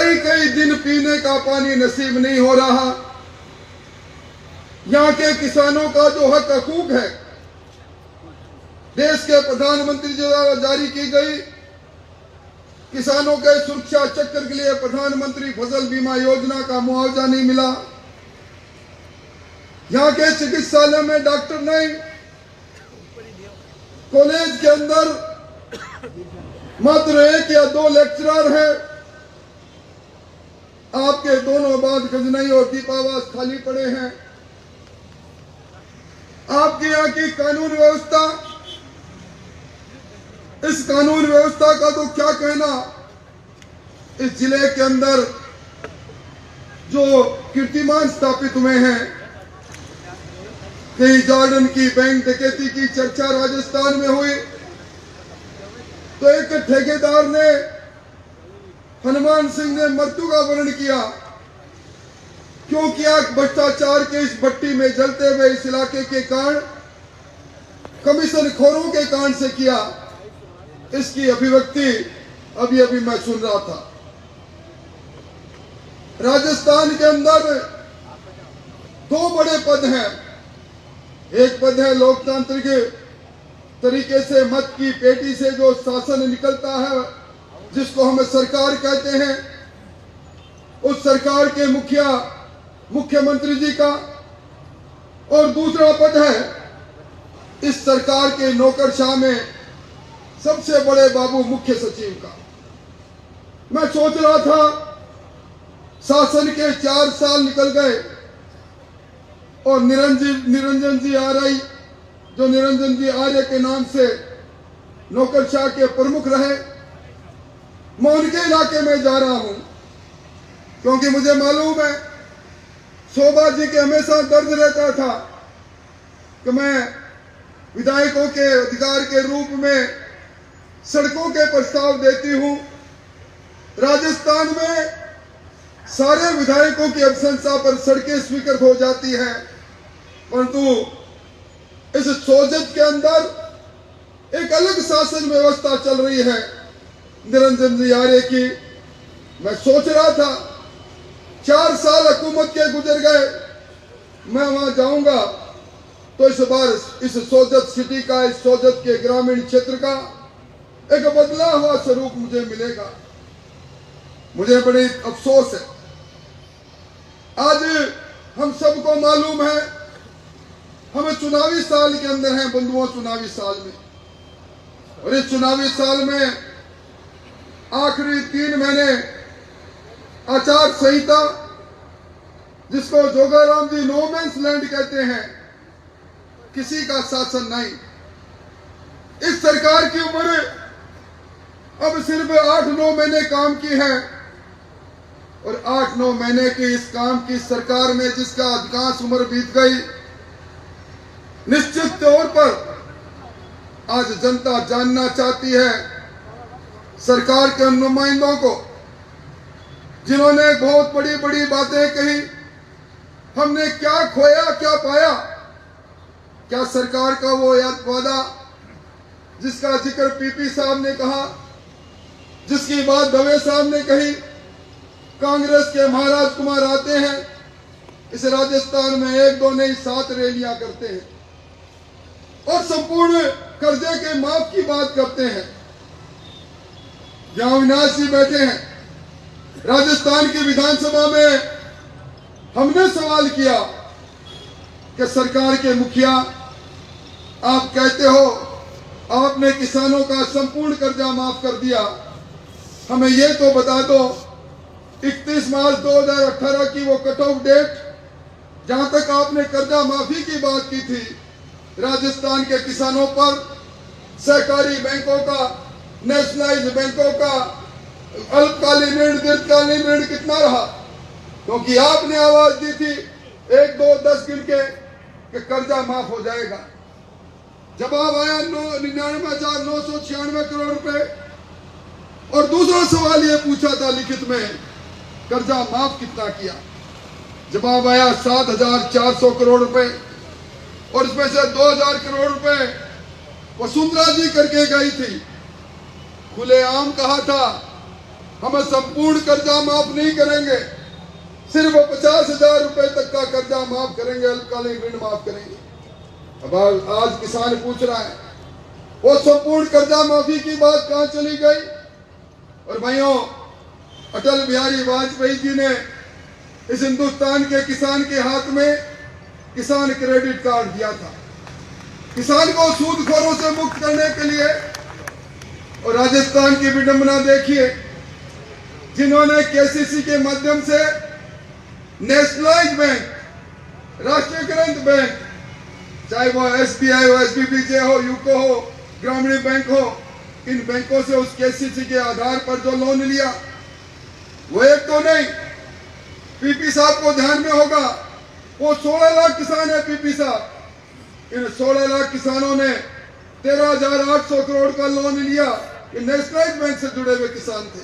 कई कई दिन पीने का पानी नसीब नहीं हो रहा। यहाँ के किसानों का जो हक हकूक है, देश के प्रधानमंत्री जी द्वारा जारी की गई किसानों के सुरक्षा चक्र के लिए प्रधानमंत्री फसल बीमा योजना का मुआवजा नहीं मिला। यहाँ के चिकित्सालय में डॉक्टर नहीं, कॉलेज के अंदर मात्र 1 या 2 लेक्चरर है। आपके दोनों बाद गजनई और दीपावास खाली पड़े हैं। आपके यहाँ की कानून व्यवस्था, इस कानून व्यवस्था का तो क्या कहना। इस जिले के अंदर जो कीर्तिमान स्थापित हुए हैं, कहीं जॉर्डन की बैंक डकैती की चर्चा राजस्थान में हुई तो एक ठेकेदार ने, हनुमान सिंह ने मृत्यु का वर्णन किया। क्यों किया? भ्रष्टाचार के इस भट्टी में जलते हुए इस इलाके के कारण, कमीशन खोरों के कारण से किया। इसकी अभिव्यक्ति अभी अभी मैं सुन रहा था। राजस्थान के अंदर 2 बड़े पद हैं। एक पद है लोकतांत्रिक तरीके से मत की पेटी से जो शासन निकलता है, जिसको हम सरकार कहते हैं, उस सरकार के मुखिया मुख्यमंत्री जी का। और दूसरा पद है इस सरकार के नौकरशाह में सबसे बड़े बाबू मुख्य सचिव का। मैं सोच रहा था, शासन के 4 साल निकल गए और निरंजन जी आर्य, जो निरंजन जी आर्य के नाम से नौकरशाह के प्रमुख रहे, मैं उनके इलाके में जा रहा हूं क्योंकि मुझे मालूम है शोभा जी के हमेशा दर्द रहता था कि मैं विधायकों के अधिकार के रूप में सड़कों के प्रस्ताव देती हूं। राजस्थान में सारे विधायकों की अनुशंसा पर सड़कें स्वीकृत हो जाती हैं, परंतु इस सोजत के अंदर एक अलग शासन व्यवस्था चल रही है निरंजन जी आर्य की। मैं सोच रहा था 4 साल हुकूमत के गुजर गए, मैं वहां जाऊंगा तो इस बार इस सोजत सिटी का, इस सोजत के ग्रामीण क्षेत्र का एक बदला हुआ स्वरूप मुझे मिलेगा। मुझे बड़ी अफसोस है, आज हम सबको मालूम है हम चुनावी साल के अंदर हैं, बंधुओं, चुनावी साल में। और इस चुनावी साल में आखिरी 3 महीने आचार संहिता, जिसको जोगाराम जी नो मैंस लैंड कहते हैं, किसी का शासन नहीं। इस सरकार की उम्र अब सिर्फ 8-9 महीने काम की है और 8-9 महीने के इस काम की सरकार में जिसका अधिकांश उम्र बीत गई, निश्चित तौर पर आज जनता जानना चाहती है सरकार के उन नुमाइंदों को जिन्होंने बहुत बड़ी बड़ी बातें कही। हमने क्या खोया, क्या पाया? क्या सरकार का वो वादा जिसका जिक्र पीपी साहब ने कहा, जिसकी बात दवे साहब ने कही, कांग्रेस के महाराज कुमार आते हैं इस राजस्थान में 1-2 नहीं 7 रैलियां करते हैं और संपूर्ण कर्जे के माफ की बात करते हैं। जहां अविनाश जी बैठे हैं, राजस्थान की विधानसभा में हमने सवाल किया कि सरकार के मुखिया, आप कहते हो आपने किसानों का संपूर्ण कर्जा माफ कर दिया, हमें ये तो बता दो 31 मार्च 2018 की वो कट ऑफ डेट जहां तक आपने कर्जा माफी की बात की थी राजस्थान के किसानों पर, सहकारी बैंकों का, नेशनलाइज बैंकों का अल्पकालीन ऋण, दीर्घकालीन ऋण कितना रहा? क्योंकि आपने आवाज दी थी 1, 2, 10 गिन के कि कर्जा माफ हो जाएगा। जवाब आया 99,996 करोड़ रुपए। और दूसरा सवाल ये पूछा था लिखित में, कर्जा माफ कितना किया? जवाब आया 7,400 करोड़ रुपए और इसमें से 2,000 करोड़ रुपए वसुंधरा जी करके गई थी। खुलेआम कहा था हम संपूर्ण कर्जा माफ नहीं करेंगे, सिर्फ 50,000 रुपए तक का कर्जा माफ करेंगे, अल्पकालीन ऋण माफ करेंगे। अब आज किसान पूछ रहा है वो संपूर्ण कर्जा माफी की बात कहां चली गई? और भाइयों, अटल बिहारी वाजपेयी जी ने इस हिंदुस्तान के किसान के हाथ में किसान क्रेडिट कार्ड दिया था, किसान को सूदखोरों से मुक्त करने के लिए। और राजस्थान की विडंबना देखिए, जिन्होंने केसीसी के माध्यम से नेशनलाइज बैंक, राष्ट्रीयकृत बैंक, चाहे वो एसबीआई हो, एसबीबीजे हो, यूको हो, ग्रामीण बैंक हो, इन बैंकों से उस केसीसी के आधार पर जो लोन लिया वो एक तो नहीं, पीपी साहब को ध्यान में होगा, वो 16 लाख किसान है पीपी साहब। इन 16 लाख किसानों ने 13,800 करोड़ का लोन लिया। ये नेशनलाइज बैंक से जुड़े हुए किसान थे।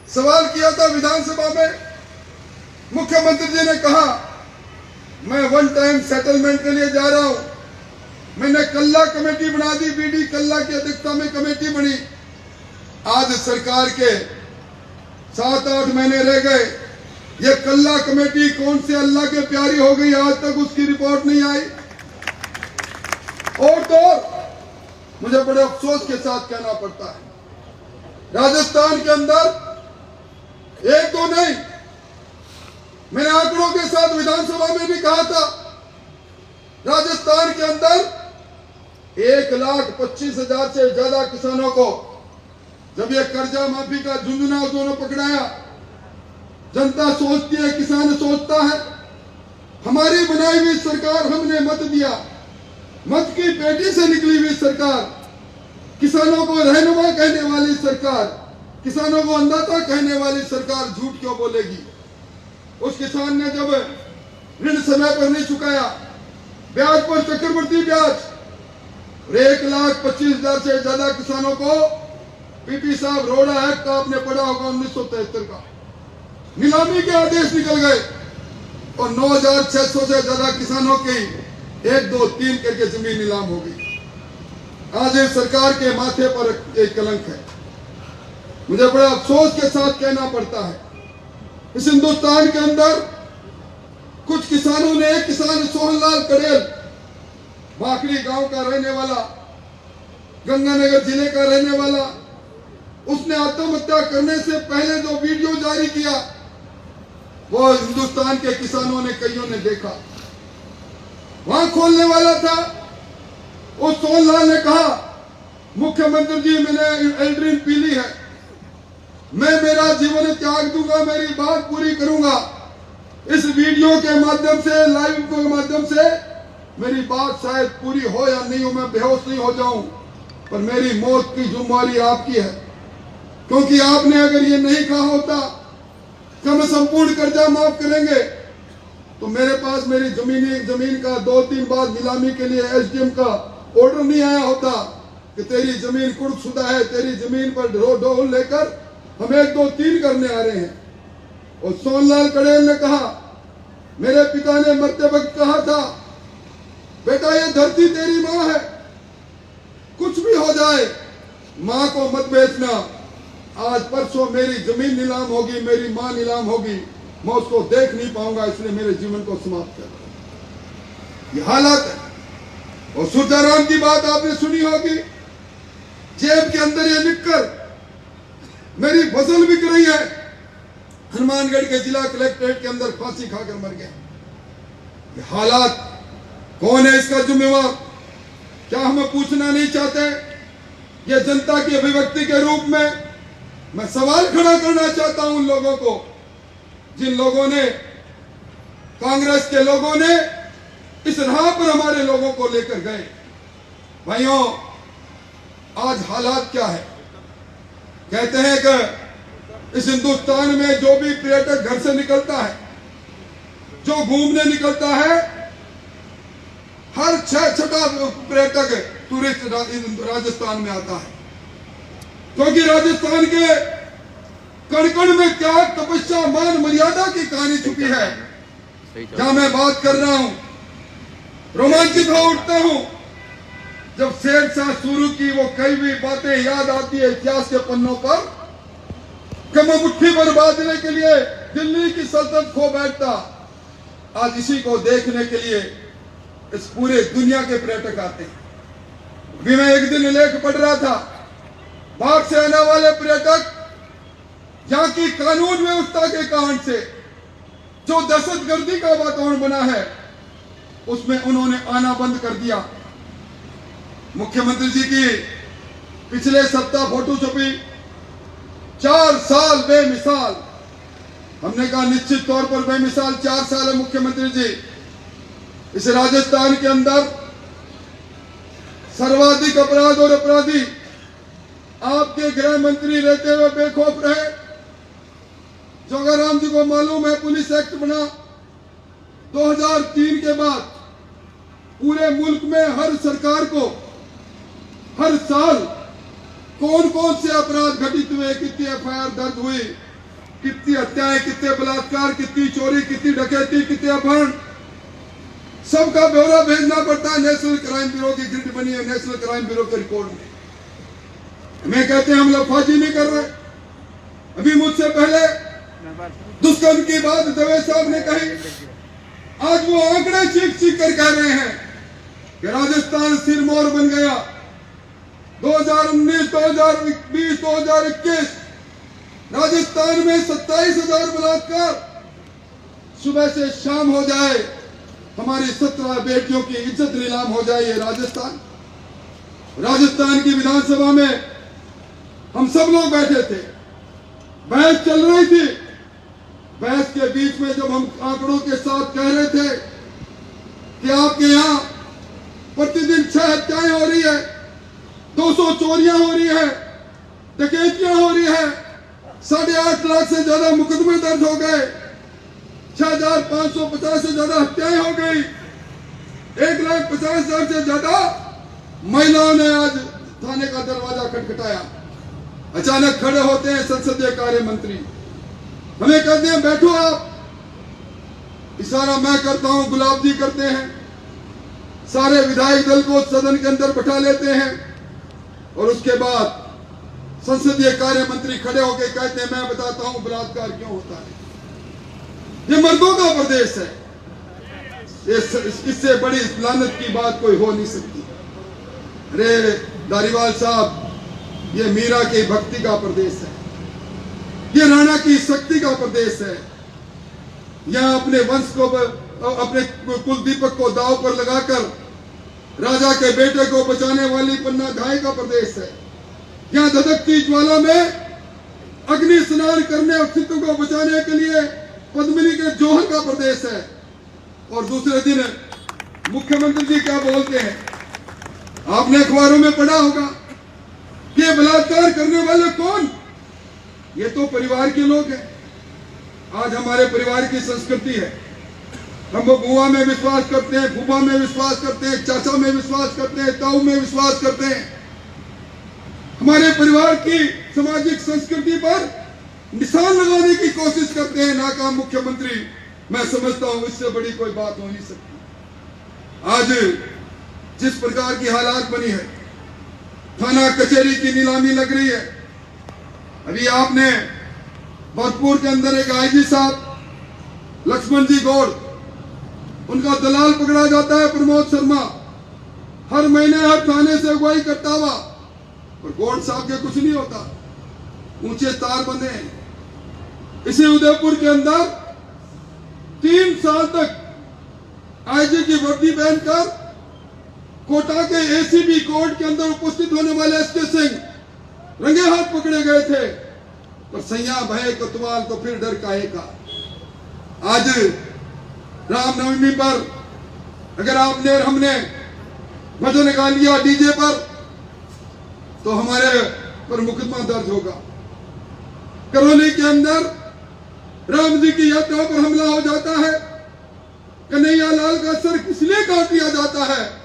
सवाल किया था विधानसभा में, मुख्यमंत्री जी ने कहा मैं वन टाइम सेटलमेंट के लिए जा रहा हूं। मैंने कल्ला कमेटी बना दी, बीडी कल्ला की अध्यक्षता में कमेटी बनी। आज सरकार के 7-8 महीने रह गए, ये कल्ला कमेटी कौन से अल्लाह के प्यारी हो गई, आज तक उसकी रिपोर्ट नहीं आई। और तो मुझे बड़े अफसोस के साथ कहना पड़ता है, राजस्थान के अंदर एक दो नहीं, मैंने आंकड़ों के साथ विधानसभा में भी कहा था, राजस्थान के अंदर 1,25,000 से ज्यादा किसानों को जब ये कर्जा माफी का झुंझुना उन्होंने पकड़ाया। जनता सोचती है, किसान सोचता है, हमारी बनाई हुई सरकार, हमने मत दिया, मत की पेटी से निकली हुई सरकार, किसानों को रहनुमा कहने वाली सरकार, किसानों को अन्नदाता कहने वाली सरकार झूठ क्यों बोलेगी? उस किसान ने जब ऋण समय पर नहीं चुकाया, ब्याज पर चक्रवृद्धि ब्याज, 1,25,000 से ज्यादा किसानों को पीपी साहब रोड़ा एक्ट का आपने पढ़ा होगा 1973 का, नीलामी के आदेश निकल गए और 9,600 से ज्यादा किसानों की 1, 2, 3 करके जमीन नीलाम हो गई। आज इस सरकार के माथे पर एक कलंक है। मुझे बड़ा अफसोस के साथ कहना पड़ता है, इस हिंदुस्तान के अंदर कुछ किसानों ने, एक किसान सोहनलाल कड़ेल, भाखड़ी गांव का रहने वाला, गंगानगर जिले का रहने वाला, उसने आत्महत्या करने से पहले जो वीडियो जारी किया वो हिंदुस्तान के किसानों ने, कईयों ने देखा। वहां खोलने वाला था, उस सोहनलाल ने कहा मुख्यमंत्री जी मैंने एल्ड्रिन पी ली है, मैं मेरा जीवन त्याग दूंगा, मेरी बात पूरी करूंगा। इस वीडियो के माध्यम से, लाइव के माध्यम से मेरी बात शायद पूरी हो या नहीं हो, मैं बेहोश नहीं हो जाऊं, पर मेरी मौत की जिम्मेदारी आपकी है, क्योंकि आपने अगर ये नहीं कहा होता कि हम संपूर्ण कर्जा माफ करेंगे, तो मेरे पास मेरी जमीन का 2-3 बार नीलामी के लिए एसडीएम का ऑर्डर नहीं आया होता कि तेरी जमीन कुर्कशुदा है, तेरी जमीन पर ढोल लेकर हम 1, 2, 3 करने आ रहे हैं। और सोहनलाल कड़ेल ने कहा, मेरे पिता ने मरते वक्त कहा था, बेटा ये धरती तेरी माँ है, कुछ भी हो जाए माँ को मत बेचना। आज परसों मेरी जमीन नीलाम होगी, मेरी माँ नीलाम होगी, मैं उसको देख नहीं पाऊंगा, इसलिए मेरे जीवन को समाप्त कर। ये हालात है। और सुरजाराम की बात आपने सुनी होगी, जेब के अंदर ये लिखकर मेरी फसल बिक रही है, हनुमानगढ़ के जिला कलेक्ट्रेट के अंदर फांसी खाकर मर गया। ये हालात, कौन है इसका जिम्मेवार? क्या हम पूछना नहीं चाहते? ये जनता की अभिव्यक्ति के रूप में मैं सवाल खड़ा करना चाहता हूं उन लोगों को, जिन लोगों ने, कांग्रेस के लोगों ने इस राह पर हमारे लोगों को लेकर गए। भाइयों, आज हालात क्या है? कहते हैं कि इस हिंदुस्तान में जो भी पर्यटक घर से निकलता है, जो घूमने निकलता है, हर 6 पर्यटक टूरिस्ट राजस्थान में आता है, क्योंकि राजस्थान के कण-कण में क्या तपस्या, मान मर्यादा की कहानी छुपी है। जहां मैं बात कर रहा हूं, रोमांचित हो उठता हूं जब शेरशाह सूरी की वो कई भी बातें याद आती है इतिहास के पन्नों पर। कमर मुट्ठी पर बांधने के लिए दिल्ली की सल्तनत खो बैठता। आज इसी को देखने के लिए इस पूरे दुनिया के पर्यटक आते हैं। अभी मैं एक दिन लेख पढ़ रहा था, बाहर से आने वाले पर्यटक यहाँ की कानून व्यवस्था के कारण से जो दहशतगर्दी का वातावरण बना है उसमें उन्होंने आना बंद कर दिया। मुख्यमंत्री जी की पिछले सप्ताह फोटो छपी, 4 साल बेमिसाल। हमने कहा निश्चित तौर पर बेमिसाल 4 साल है मुख्यमंत्री जी। इस राजस्थान के अंदर सर्वाधिक अपराध और अपराधी आपके गृह मंत्री रहते हुए बेखौफ रहे। जोगाराम जी को मालूम है, पुलिस एक्ट बना 2003 के बाद पूरे मुल्क में हर सरकार को हर साल कौन कौन से अपराध घटित हुए, कितनी एफआईआर दर्ज हुई, कितनी हत्याएं, कितने बलात्कार, कितनी चोरी, कितनी डकैती, कितने अपहरण, सबका ब्यौरा भेजना पड़ता है। नेशनल क्राइम ब्यूरो की ग्रिड बनी है, नेशनल क्राइम ब्यूरो के रिकॉर्ड में। हमें कहते हैं हम लफाजी नहीं कर रहे। अभी मुझसे पहले दुष्कर्म की बात दवे साहब ने कही, आज वो आंकड़े चीख चीख कर कह रहे हैं कि राजस्थान सिरमौर बन गया। 2019, 2020, 2021 राजस्थान में 27,000 बलात्कार। सुबह से शाम हो जाए हमारी 17 बेटियों की इज्जत नीलाम हो जाए। ये राजस्थान की विधानसभा में हम सब लोग बैठे थे, बहस चल रही थी। बहस के बीच में जब हम आंकड़ों के साथ कह रहे थे कि आपके यहाँ प्रतिदिन 6 हत्याएं हो रही है, 200 चोरियां हो रही है, डकैतियां हो रही है, 8.5 लाख से ज्यादा मुकदमे दर्ज हो गए, 6,550 से ज्यादा हत्याएं हो गई, 1,50,000 से ज्यादा महिलाओं ने आज थाने का दरवाजा खटखटाया। अचानक खड़े होते हैं संसदीय कार्य मंत्री, हमें कहते हैं बैठो आप। इशारा मैं करता हूं, गुलाब जी करते हैं, सारे विधायक दल को सदन के अंदर बैठा लेते हैं और उसके बाद संसदीय कार्य मंत्री खड़े होकर कहते हैं मैं बताता हूं बलात्कार क्यों होता है। ये मर्दों का प्रदेश है, इससे बड़ी लानत की बात कोई हो नहीं सकती। अरे धारीवाल साहब, ये मीरा की भक्ति का प्रदेश है, ये राणा की शक्ति का प्रदेश है। यहाँ अपने वंश को, अपने कुल दीपक को दांव पर लगाकर राजा के बेटे को बचाने वाली पन्ना घाई का प्रदेश है। यहाँ धधकती ज्वाला में अग्नि स्नान करने अस्तित्व को बचाने के लिए पद्मिनी के जौहर का प्रदेश है। और दूसरे दिन मुख्यमंत्री जी क्या बोलते हैं, आपने अखबारों में पढ़ा होगा कि बलात्कार करने वाले कौन, ये तो परिवार के लोग हैं। आज हमारे परिवार की संस्कृति है, हम बुआ में विश्वास करते हैं, फूफा में विश्वास करते हैं, चाचा में विश्वास करते हैं, ताऊ में विश्वास करते हैं। हमारे परिवार की सामाजिक संस्कृति पर निशान लगाने की कोशिश करते हैं नाकाम मुख्यमंत्री। मैं समझता हूं इससे बड़ी कोई बात हो नहीं सकती। आज जिस प्रकार की हालात बनी है, थाना कचहरी की नीलामी लग रही है। अभी आपने भरतपुर के अंदर एक आईजी साहब लक्ष्मण जी गौड़, उनका दलाल पकड़ा जाता है प्रमोद शर्मा, हर महीने हर थाने से अगुवाई करता हुआ, और गौड़ साहब के कुछ नहीं होता, ऊंचे तार बंधे हैं। इसी उदयपुर के अंदर 3 साल तक आईजी की वर्दी पहनकर कोटा के एसीबी कोर्ट के अंदर उपस्थित होने वाले एसके सिंह रंगे हाथ पकड़े गए थे। पर सैया भय कोतवाल तो फिर डर काहे का। आज रामनवमी पर अगर हमने भजन गा लिया डीजे पर तो हमारे पर मुकदमा दर्ज होगा। करौली के अंदर राम जी की यात्रा पर हमला हो जाता है, कन्हैया लाल का सर किस लिए काट दिया जाता है,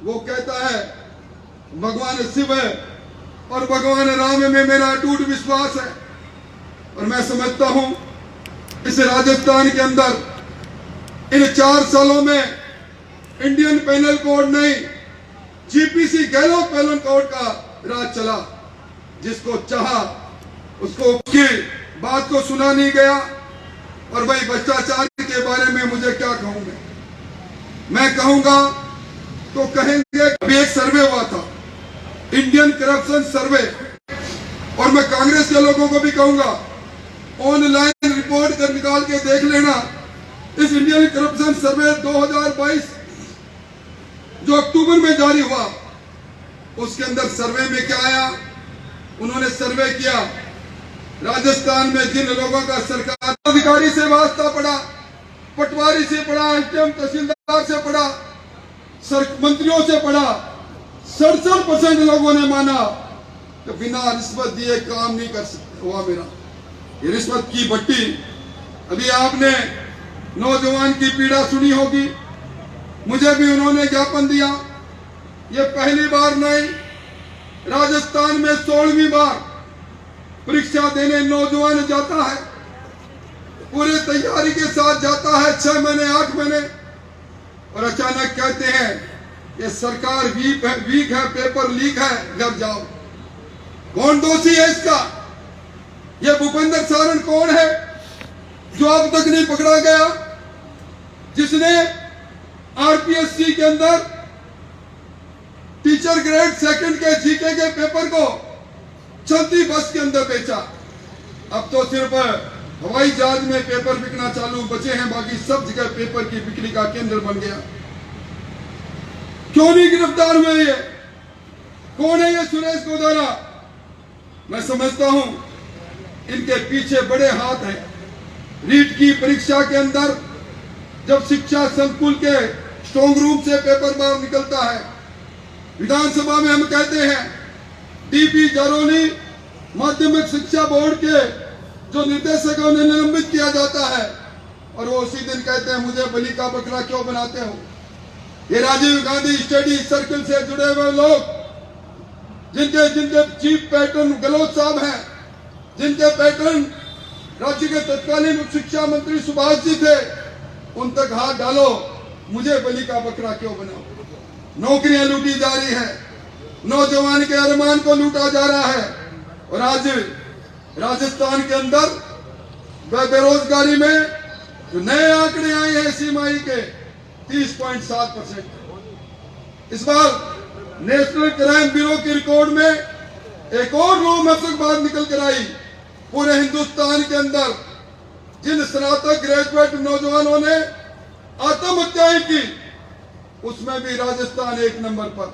वो कहता है भगवान शिव है और भगवान राम में मेरा अटूट विश्वास है। और मैं समझता हूं इस राजस्थान के अंदर इन 4 सालों में इंडियन पेनल कोड नहीं, जीपीसी गैलोक पेनल कोड का राज चला। जिसको चाहा उसको उसकी बात को सुना नहीं गया। और भाई भ्रष्टाचार के बारे में मुझे क्या कहूँ, मैं कहूंगा तो कहेंगे अभी एक सर्वे हुआ था, इंडियन करप्शन सर्वे, और मैं कांग्रेस के लोगों को भी कहूंगा ऑनलाइन रिपोर्ट कर निकाल के देख लेना। इस इंडियन करप्शन सर्वे 2022 जो अक्टूबर में जारी हुआ, उसके अंदर सर्वे में क्या आया, उन्होंने सर्वे किया राजस्थान में जिन लोगों का सरकार अधिकारी से वास्ता पड़ा, पटवारी से पड़ा, एसडीएम तहसीलदार से पड़ा, मंत्रियों से पड़ा, 67% लोगों ने माना कि बिना रिश्वत दिए काम नहीं कर सकते हुआ मेरा। ये रिश्वत की भट्टी, अभी आपने नौजवान की पीड़ा सुनी होगी, मुझे भी उन्होंने ज्ञापन दिया। ये पहली बार नहीं, राजस्थान में 16वीं बार परीक्षा देने नौजवान जाता है, पूरे तैयारी के साथ जाता है, 6 महीने 8 महीने, और अचानक कहते हैं ये सरकार वीक है, पेपर लीक है, घर जाओ। कौन दोषी है इसका? ये भूपेंद्र सारण कौन है जो अब तक नहीं पकड़ा गया, जिसने आरपीएससी के अंदर टीचर ग्रेड 2 के जीके के पेपर को चलती बस के अंदर बेचा। अब तो सिर्फ हवाई जहाज में पेपर बिकना चालू बचे हैं, बाकी सब जगह पेपर की बिक्री का केंद्र बन गया। क्यों नहीं गिरफ्तार हुए? ये कौन है? ये सुरेश गोदारा। मैं समझता हूं इनके पीछे बड़े हाथ हैं। रीट की परीक्षा के अंदर जब शिक्षा संकुल के स्ट्रांग रूम से पेपर बाहर निकलता है, विधानसभा में हम कहते हैं डीपी जारोली माध्यमिक शिक्षा बोर्ड के जो निदेशक है उन्हें निलंबित किया जाता है, और वो उसी दिन कहते हैं मुझे बलि का बकरा क्यों बनाते हो। ये राजीव गांधी स्टडी सर्कल से जुड़े हुए लोग, जिनके चीफ पैटर्न गहलोत साहब हैं, जिनके पैटर्न राज्य के तत्कालीन उप शिक्षा मंत्री सुभाष जी थे, उन तक हाथ डालो, मुझे बलि का बकरा क्यों बनाओ। नौकरियां लूटी जा रही है, नौजवान के अरमान को लूटा जा रहा है, और आज राजस्थान के अंदर बेरोजगारी में जो नए आंकड़े आए हैं सीमाई के 30.7%। इस बार नेशनल क्राइम ब्यूरो की रिकॉर्ड में एक और रोमांचक बात निकल कर आई। पूरे हिंदुस्तान के अंदर जिन स्नातक ग्रेजुएट नौजवानों ने आत्महत्याएं की, उसमें भी राजस्थान 1 नंबर पर।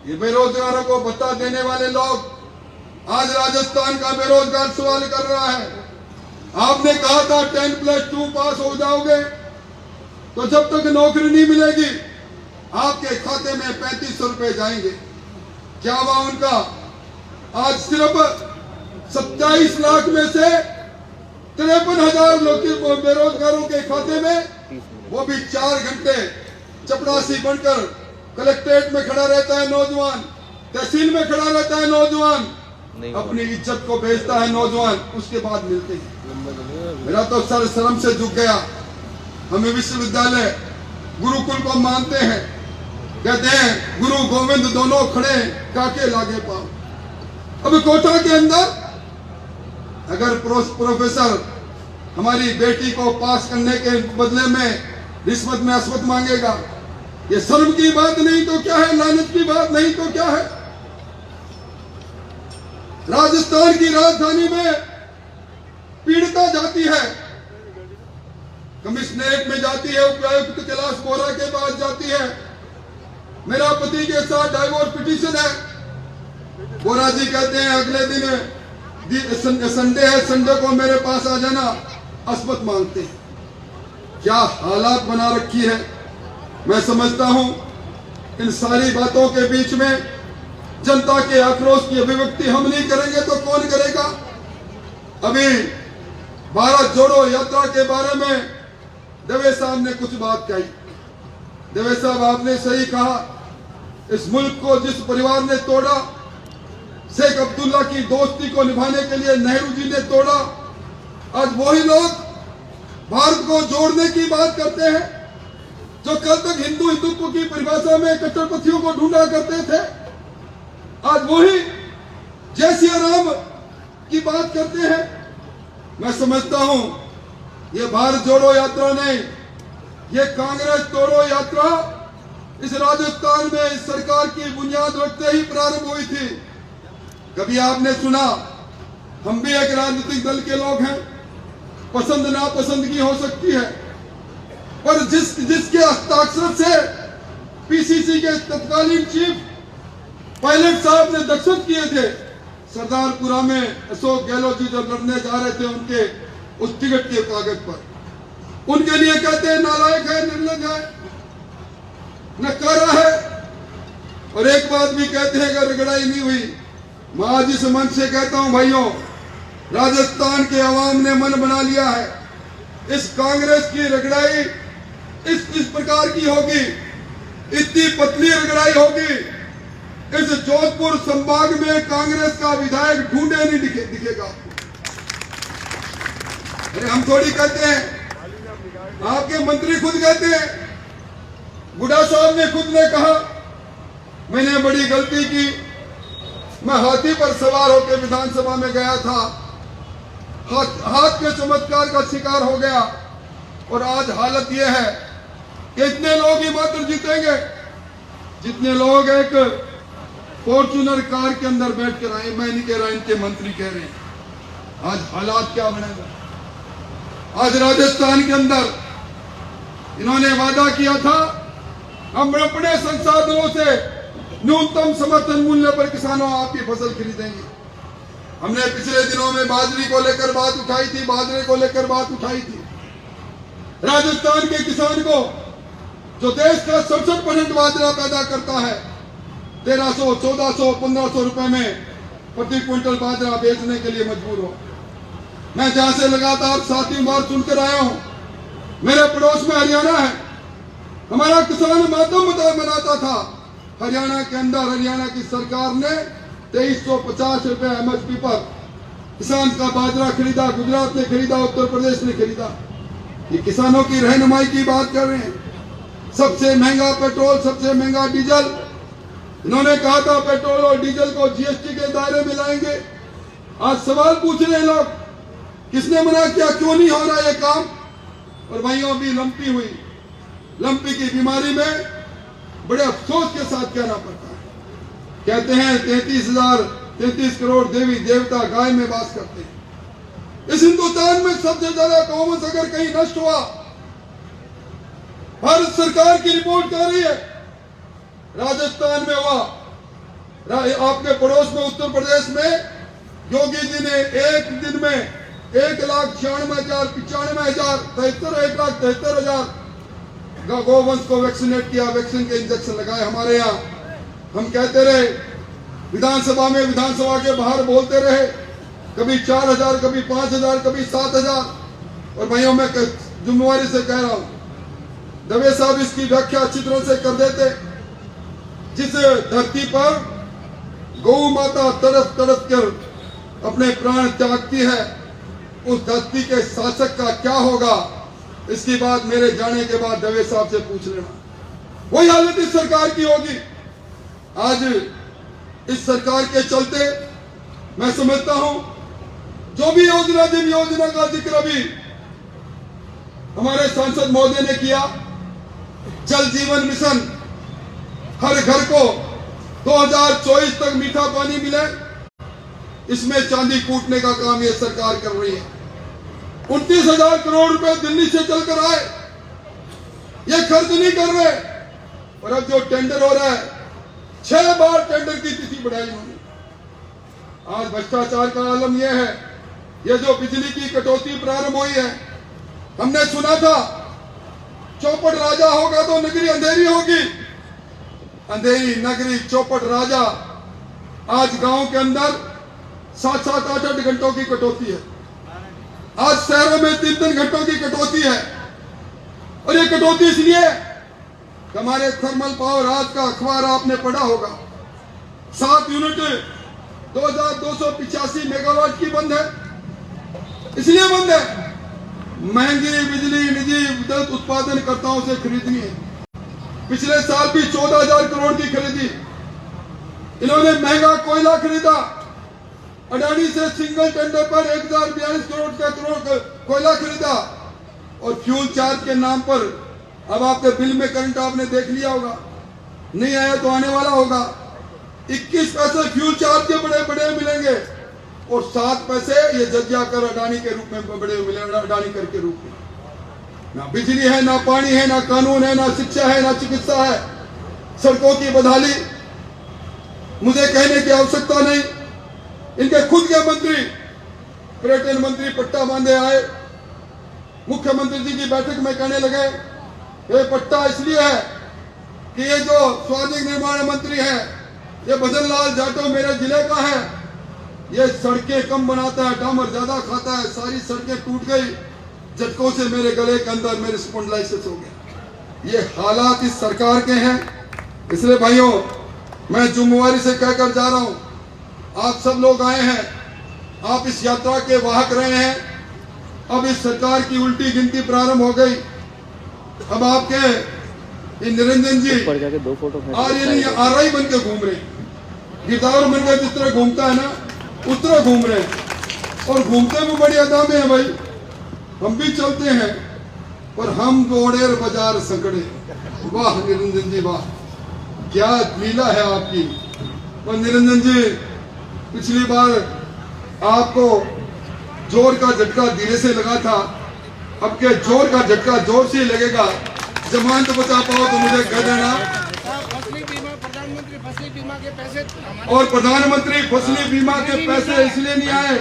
ये बेरोजगारों को भत्ता देने वाले लोग आज राजस्थान का बेरोजगार सवाल कर रहा है। आपने कहा था 10+2 पास हो जाओगे तो जब तक नौकरी नहीं मिलेगी आपके खाते में 3500 रुपए जाएंगे। क्या हुआ उनका? आज सिर्फ 27 लाख में से 53,000 लोग बेरोजगारों के खाते में, वो भी 4 घंटे चपरासी बनकर कलेक्ट्रेट में खड़ा रहता है नौजवान, तहसील में खड़ा रहता है नौजवान, अपनी इज्जत को बेचता है नौजवान, उसके बाद मिलते हैं। मेरा तो सर शर्म से झुक गया। हमें विश्वविद्यालय गुरुकुल को मानते हैं, कहते हैं गुरु गोविंद दोनों खड़े काके लागे पाओ। अब कोटा के अंदर अगर प्रोफेसर हमारी बेटी को पास करने के बदले में रिश्वत में अश्वत मांगेगा, ये शर्म की बात नहीं तो क्या है, लानत की बात नहीं तो क्या है। राजस्थान की राजधानी में पीड़िता जाती है, कमिश्नरेट में जाती है, उपायुक्त कैलाश बोरा के पास जाती है, मेरा पति के साथ डाइवोर्स पिटीशन है। बोरा जी कहते हैं अगले दिन संडे है, संडे को मेरे पास आ जाना, अश्वत मांगते हैं। क्या हालात बना रखी है। मैं समझता हूं इन सारी बातों के बीच में जनता के आक्रोश की अभिव्यक्ति हम नहीं करेंगे तो कौन करेगा। अभी भारत जोड़ो यात्रा के बारे में दवे साहब ने कुछ बात कही। दवे साहब आपने सही कहा, इस मुल्क को जिस परिवार ने तोड़ा, शेख अब्दुल्ला की दोस्ती को निभाने के लिए नेहरू जी ने तोड़ा, आज वही लोग भारत को जोड़ने की बात करते हैं जो कल तक हिंदुत्व की परिभाषा में कट्टरपंथियों को ढूंढा करते थे। आज वही जय सिया राम की बात करते हैं। मैं समझता हूं ये भारत जोड़ो यात्रा नहीं, ये कांग्रेस तोड़ो यात्रा इस राजस्थान में इस सरकार की बुनियाद रखते ही प्रारंभ हुई थी। कभी आपने सुना, हम भी एक राजनीतिक दल के लोग हैं, पसंद नापसंद की हो सकती है, पर जिसके हस्ताक्षर से पीसीसी के तत्कालीन चीफ पायलट साहब ने दस्तखत किए थे, सरदारपुरा में अशोक गहलोत जी जब लड़ने जा रहे थे उनके उस टिकट के कागज पर, उनके लिए कहते हैं नालायक है, निर्लज है, नकारा है। और एक बात भी कहते हैं अगर रगड़ाई नहीं हुई, मैं आज इस मंच से कहता हूं भाइयों, राजस्थान के अवाम ने मन बना लिया है, इस कांग्रेस की रगड़ाई इस प्रकार की होगी, इतनी पतली रगड़ाई होगी, इस जोधपुर संभाग में कांग्रेस का विधायक ढूंढे नहीं दिखेगा। अरे हम थोड़ी कहते हैं, आपके मंत्री खुद कहते हैं, बुढ़ा साहब ने खुद ने कहा मैंने बड़ी गलती की, मैं हाथी पर सवार होकर विधानसभा में गया था, हाथ के चमत्कार का शिकार हो गया और आज हालत यह है कि इतने लोग ही मात्र जीतेंगे जितने लोग एक फॉर्च्यूनर कार के अंदर बैठ कर आए। मैं नहीं कह रहा, इनके मंत्री कह रहे हैं। आज हालात क्या बनेगा? आज राजस्थान के अंदर इन्होंने वादा किया था हम अपने संसाधनों से न्यूनतम समर्थन मूल्य पर किसानों आपकी फसल खरीदेंगे। हमने पिछले दिनों में बाजरी को लेकर बात उठाई थी, बाजरे को लेकर बात उठाई थी। राजस्थान के किसान को जो देश का 67% बाजरा पैदा करता है, 1300, 1400, 1500 रुपए में प्रति क्विंटल बाजरा बेचने के लिए मजबूर हो। मैं जहां से लगातार 7वीं बार सुनकर आया हूं, मेरे पड़ोस में हरियाणा है, हमारा किसान मातम मनाता था। हरियाणा के अंदर हरियाणा की सरकार ने 2350 रुपए एमएसपी पर किसान का बाजरा खरीदा, गुजरात ने खरीदा, उत्तर प्रदेश ने खरीदा। ये किसानों की रहनुमाई की बात कर रहे हैं। सबसे महंगा पेट्रोल, सबसे महंगा डीजल, इन्होंने कहा था पेट्रोल और डीजल को जीएसटी के दायरे में लाएंगे। आज सवाल पूछ रहे हैं लोग, किसने मना किया, क्यों नहीं हो रहा ये काम? और भाइयों भी लंपी हुई, लंपी की बीमारी में बड़े अफसोस के साथ कहना पड़ता है। कहते हैं 33 करोड़ देवी देवता गाय में वास करते हैं। इस हिंदुस्तान में सबसे ज्यादा कौमस अगर कहीं नष्ट हुआ, भारत सरकार की रिपोर्ट कह रही है राजस्थान में हुआ। आपके पड़ोस में उत्तर प्रदेश में योगी जी ने एक दिन में 1,96,000 गोवंश को वैक्सीनेट किया, वैक्सीन के इंजेक्शन लगाए। हमारे यहाँ हम कहते रहे, विधानसभा में, विधानसभा के बाहर बोलते रहे, कभी 4,000, कभी 5,000, कभी 7,000। और भाइयों मैं जिम्मेवारी से कह रहा हूं, दवे साहब इसकी व्याख्या अच्छी तरह से कर देते। जिस धरती पर गौ माता तड़प तड़प कर अपने प्राण त्यागती है, उस धरती के शासक का क्या होगा, इसकी बात मेरे जाने के बाद दवे साहब से पूछ लेना। वही हालत इस सरकार की होगी। आज इस सरकार के चलते मैं समझता हूं जो भी योजना, जिन योजना का जिक्र अभी हमारे सांसद महोदय ने किया, जल जीवन मिशन, हर घर को 2024 तक मीठा पानी मिले, इसमें चांदी कूटने का काम ये सरकार कर रही है। 29,000 करोड़ रुपए दिल्ली से चलकर आए, ये खर्च नहीं कर रहे। और अब जो टेंडर हो रहा है, 6 बार टेंडर की तिथि बढ़ाई उन्होंने। आज भ्रष्टाचार का आलम यह है, ये जो बिजली की कटौती प्रारंभ हुई है, हमने सुना था चौपट राजा होगा तो नगरी अंधेरी होगी। अंधेरी नगरी, चौपट राजा। आज गांव के अंदर 7-7, 8-8 घंटों की कटौती है। आज शहरों में 3-3 घंटों की कटौती है। और ये कटौती इसलिए कि हमारे थर्मल पावर, आज का अखबार आपने पढ़ा होगा, 7 यूनिट 2,285 मेगावाट की बंद है। इसलिए बंद है, महंगी बिजली निजी विद्युत उत्पादनकर्ताओं से खरीदनी है। पिछले साल भी 14,000 करोड़ की खरीदी। इन्होंने महंगा कोयला खरीदा, अडानी से सिंगल टेंडर पर 1042 करोड़ कोयला खरीदा और फ्यूल चार्ज के नाम पर अब आपके बिल में करंट आपने देख लिया होगा, नहीं आया तो आने वाला होगा। 21 पैसे फ्यूल चार्ज के बड़े बड़े मिलेंगे और 7 पैसे ये जजिया कर अडानी के रूप में बड़े मिलेंगे, अडानी कर के रूप में। ना बिजली है, ना पानी है, ना कानून है, ना शिक्षा है, ना चिकित्सा है, सड़कों की बदहाली। मुझे कहने की आवश्यकता नहीं, इनके खुद के मंत्री, पर्यटन मंत्री पट्टा बांधे आए, मुख्यमंत्री जी की बैठक में कहने लगे ये पट्टा इसलिए है कि ये जो सार्वजनिक निर्माण मंत्री है ये भजन लाल जाटव मेरे जिले का है, ये सड़कें कम बनाता है, डामर ज्यादा खाता है, सारी सड़कें टूट गई, झटकों से मेरे गले के अंदर मेरे स्पॉन्डिलाइटिस हो गया। ये हालात इस सरकार के हैं। इसलिए भाइयों, मैं जिम्मेवारी से कहकर जा रहा हूं, आप सब लोग आए हैं, आप इस यात्रा के वाहक रहे हैं। अब इस सरकार की उल्टी गिनती प्रारंभ हो गई। अब आपके निरंजन जी आरआई बन के घूम रहे, गिरदावर बन के जिस तरह घूमता है ना उस तरह घूम रहे हैं, और घूमते में बड़ी अदा में है भाई। हम भी चलते हैं पर हम गोड़ेर बाजार संकड़े। वाह निरंजन जी वाह, क्या लीला है आपकी। और निरंजन जी, पिछली बार आपको जोर का झटका धीरे से लगा था, अब के जोर का झटका जोर से लगेगा। जमानत बचा पाओ तो मुझे कह देना। प्रधानमंत्री फसली बीमा के पैसे और प्रधानमंत्री फसली बीमा के पैसे इसलिए नहीं आए,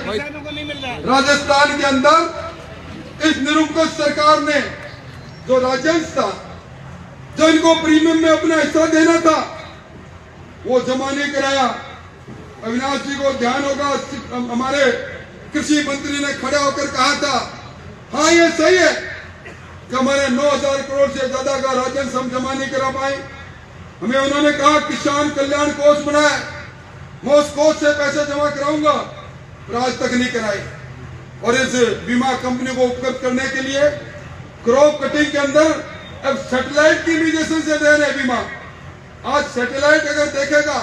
राजस्थान के अंदर इस निरंकुश सरकार ने जो राजस्व था, जो इनको प्रीमियम में अपना हिस्सा देना था, वो जमा नहीं कराया। अविनाश जी को ध्यान होगा, हमारे कृषि मंत्री ने खड़ा होकर कहा था, हाँ ये सही है कि हमारे 9,000 करोड़ से ज्यादा का राजस्व हम जमा नहीं करा पाए। हमें उन्होंने कहा किसान कल्याण कोष बनाए, मैं उस कोष से पैसे जमा कराऊंगा, पर आज तक नहीं कराए। और इस बीमा कंपनी को उपकृत करने के लिए क्रॉप कटिंग के अंदर अब सैटेलाइट की इमेजेशन से दे रहे बीमा। आज सैटेलाइट अगर देखेगा,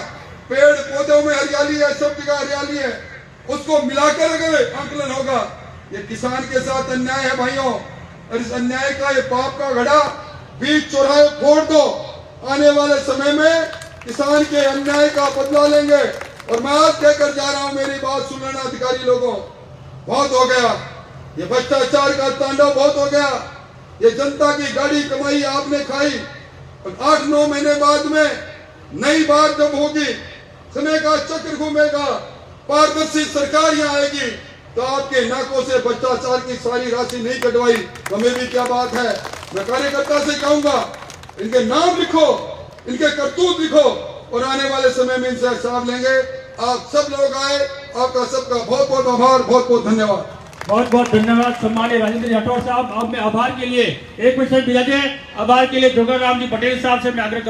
पेड़ पौधों में हरियाली है, सब जगह हरियाली है, उसको मिलाकर अगर आंकलन होगा, ये किसान के साथ अन्याय है भाइयों। और इस अन्याय का, ये पाप का घड़ा बीच चौराहे फोड़ दो। आने वाले समय में किसान के अन्याय का बदला लेंगे। और मैं आज कहकर जा रहा हूं, मेरी बात सुन लेना अधिकारी लोगों, बहुत हो गया, ये भ्रष्टाचार का तांडव बहुत हो गया। ये जनता की गाड़ी कमाई आपने खाई, और 8-9 महीने बाद में नई बात जब होगी, समय का चक्र घूमेगा, पारदर्शी सरकार यहाँ आएगी, तो आपके नाकों से भ्रष्टाचार की सारी राशि नहीं कटवाई, हमें भी क्या बात है। मैं कार्यकर्ता से कहूंगा, इनके नाम लिखो, इनके करतूत लिखो, और आने वाले समय में इनसे हिसाब लेंगे। आप सब लोग आए, आपका सबका बहुत बहुत आभार, बहुत बहुत धन्यवाद। बहुत बहुत धन्यवाद सम्मानित राजेंद्र राठौड़ साहब। अब मैं आभार के लिए एक मिनट से विराजे, आभार के लिए जोगाराम जी पटेल साहब से मैं आग्रह